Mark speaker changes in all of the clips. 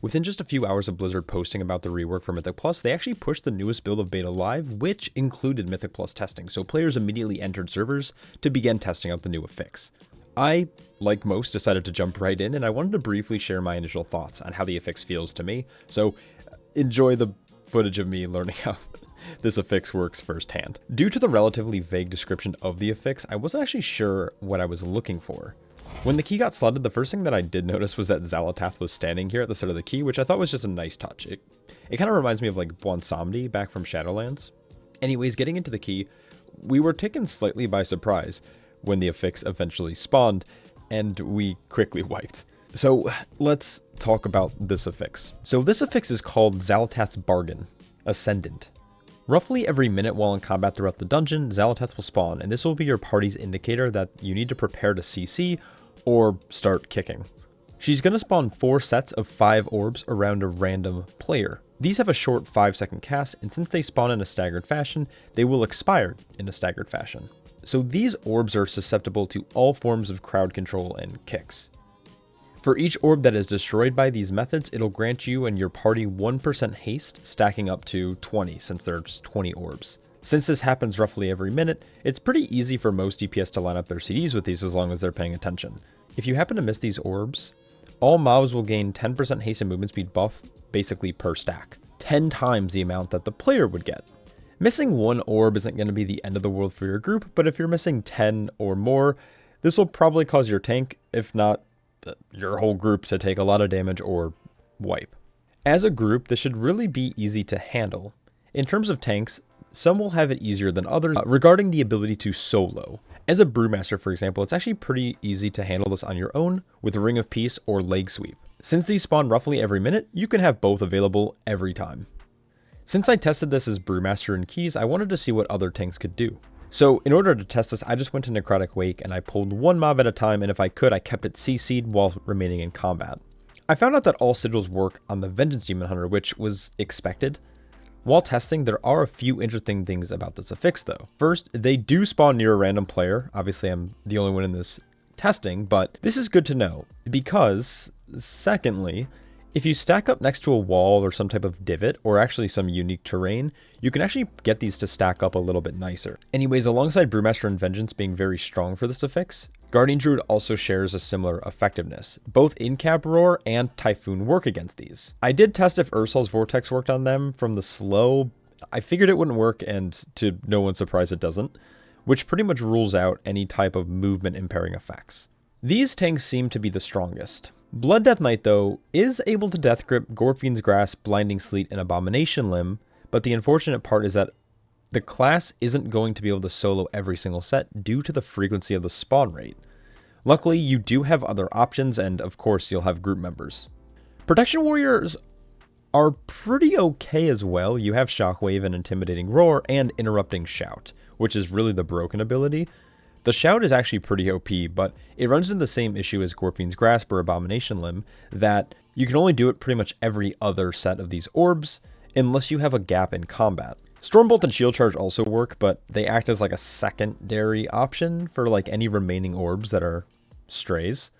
Speaker 1: Within just a few hours of Blizzard posting about the rework for Mythic Plus, they actually pushed the newest build of beta live, which included Mythic Plus testing, so players immediately entered servers to begin testing out the new affix. I, like most, decided to jump right in, and I wanted to briefly share my initial thoughts on how the affix feels to me, so enjoy the footage of me learning how this affix works firsthand. Due to the relatively vague description of the affix, I wasn't actually sure what I was looking for. When the key got slotted, the first thing that I did notice was that Xal'atath was standing here at the start of the key, which I thought was just a nice touch. It kind of reminds me of like Bwonsamdi back from Shadowlands. Anyways, getting into the key, we were taken slightly by surprise when the affix eventually spawned, and we quickly wiped. So let's talk about this affix. So this affix is called Xal'atath's Bargain, Ascendant. Roughly every minute while in combat throughout the dungeon, Xal'atath will spawn, and this will be your party's indicator that you need to prepare to CC or start kicking. She's going to spawn 4 sets of 5 orbs around a random player. These have a short 5-second cast, and since they spawn in a staggered fashion, they will expire in a staggered fashion. So these orbs are susceptible to all forms of crowd control and kicks. For each orb that is destroyed by these methods, it'll grant you and your party 1% haste, stacking up to 20 since there's 20 orbs. Since this happens roughly every minute, it's pretty easy for most DPS to line up their CDs with these as long as they're paying attention. If you happen to miss these orbs, all mobs will gain 10% haste and movement speed buff basically per stack, 10 times the amount that the player would get. Missing 1 orb isn't going to be the end of the world for your group, but if you're missing 10 or more, this will probably cause your tank, if not your whole group, to take a lot of damage or wipe. As a group, this should really be easy to handle. In terms of tanks, some will have it easier than others regarding the ability to solo. As a Brewmaster, for example, it's actually pretty easy to handle this on your own with Ring of Peace or Leg Sweep. Since these spawn roughly every minute, you can have both available every time. Since I tested this as Brewmaster and Keys, I wanted to see what other tanks could do. So in order to test this, I just went to Necrotic Wake and I pulled 1 mob at a time, and if I could, I kept it CC'd while remaining in combat. I found out that all sigils work on the Vengeance Demon Hunter, which was expected. While testing, there are a few interesting things about this affix though. First, they do spawn near a random player. Obviously, I'm the only one in this testing, but this is good to know because, secondly, if you stack up next to a wall or some type of divot, or actually some unique terrain, you can actually get these to stack up a little bit nicer. Anyways, alongside Brewmaster and Vengeance being very strong for this affix, Guardian Druid also shares a similar effectiveness. Both In-Cap Roar and Typhoon work against these. I did test if Ursol's Vortex worked on them from the slow. I figured it wouldn't work, and to no one's surprise it doesn't, which pretty much rules out any type of movement impairing effects. These tanks seem to be the strongest. Blood Death Knight, though, is able to Death Grip, Gorfiend's Grasp, Blinding Sleet, and Abomination Limb, but the unfortunate part is that the class isn't going to be able to solo every single set due to the frequency of the spawn rate. Luckily, you do have other options, and of course, you'll have group members. Protection Warriors are pretty okay as well. You have Shockwave and Intimidating Roar and Interrupting Shout, which is really the broken ability. The Shout is actually pretty OP, but it runs into the same issue as Gorfiend's Grasp or Abomination Limb, that you can only do it pretty much every other set of these orbs, unless you have a gap in combat. Stormbolt and Shield Charge also work, but they act as like a secondary option for like any remaining orbs that are strays.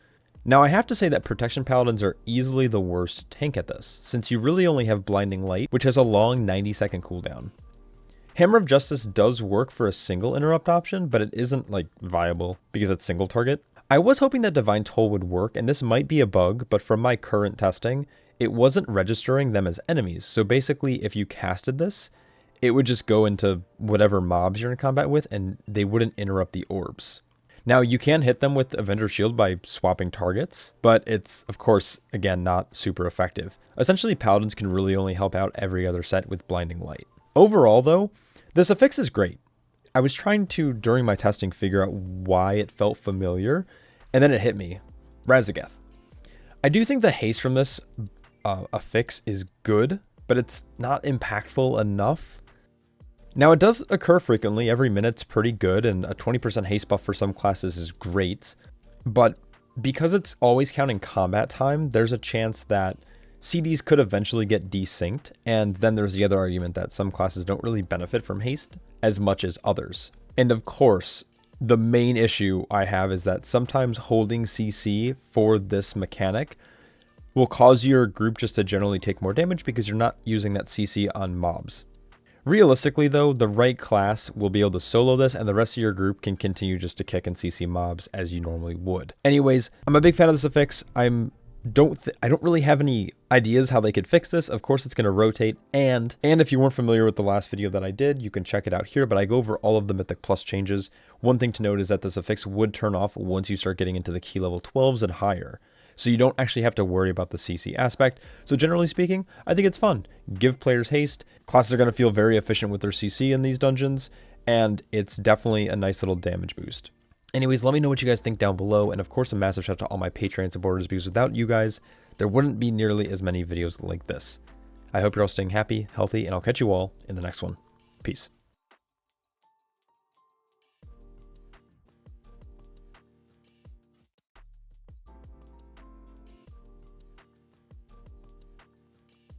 Speaker 1: Now I have to say that Protection Paladins are easily the worst tank at this, since you really only have Blinding Light, which has a long 90-second cooldown. Hammer of Justice does work for a single interrupt option, but it isn't like viable because it's single target. I was hoping that Divine Toll would work, and this might be a bug, but from my current testing, it wasn't registering them as enemies. So basically, if you casted this, it would just go into whatever mobs you're in combat with, and they wouldn't interrupt the orbs. Now, you can hit them with Avenger Shield by swapping targets, but it's, of course, again, not super effective. Essentially, Paladins can really only help out every other set with Blinding Light. Overall, though, this affix is great. I was trying to, during my testing, figure out why it felt familiar, and then it hit me. Raszageth. I do think the haste from this affix is good, but it's not impactful enough. Now, it does occur frequently. Every minute's pretty good, and a 20% haste buff for some classes is great. But because it's always counting combat time, there's a chance that CDs could eventually get desynced, and then there's the other argument that some classes don't really benefit from haste as much as others. And of course, the main issue I have is that sometimes holding CC for this mechanic will cause your group just to generally take more damage because you're not using that CC on mobs. Realistically though, the right class will be able to solo this and the rest of your group can continue just to kick and CC mobs as you normally would. Anyways, I'm a big fan of this affix. I don't really have any ideas how they could fix this. Of course, it's going to rotate, and if you weren't familiar with the last video that I did, you can check it out here, but I go over all of the Mythic Plus changes. One thing to note is that this affix would turn off once you start getting into the key level 12s and higher. So you don't actually have to worry about the CC aspect. So generally speaking, I think it's fun. Give players haste. Classes are going to feel very efficient with their CC in these dungeons, and it's definitely a nice little damage boost. Anyways, let me know what you guys think down below, and of course a massive shout out to all my Patreon supporters, because without you guys, there wouldn't be nearly as many videos like this. I hope you're all staying happy, healthy, and I'll catch you all in the next one. Peace.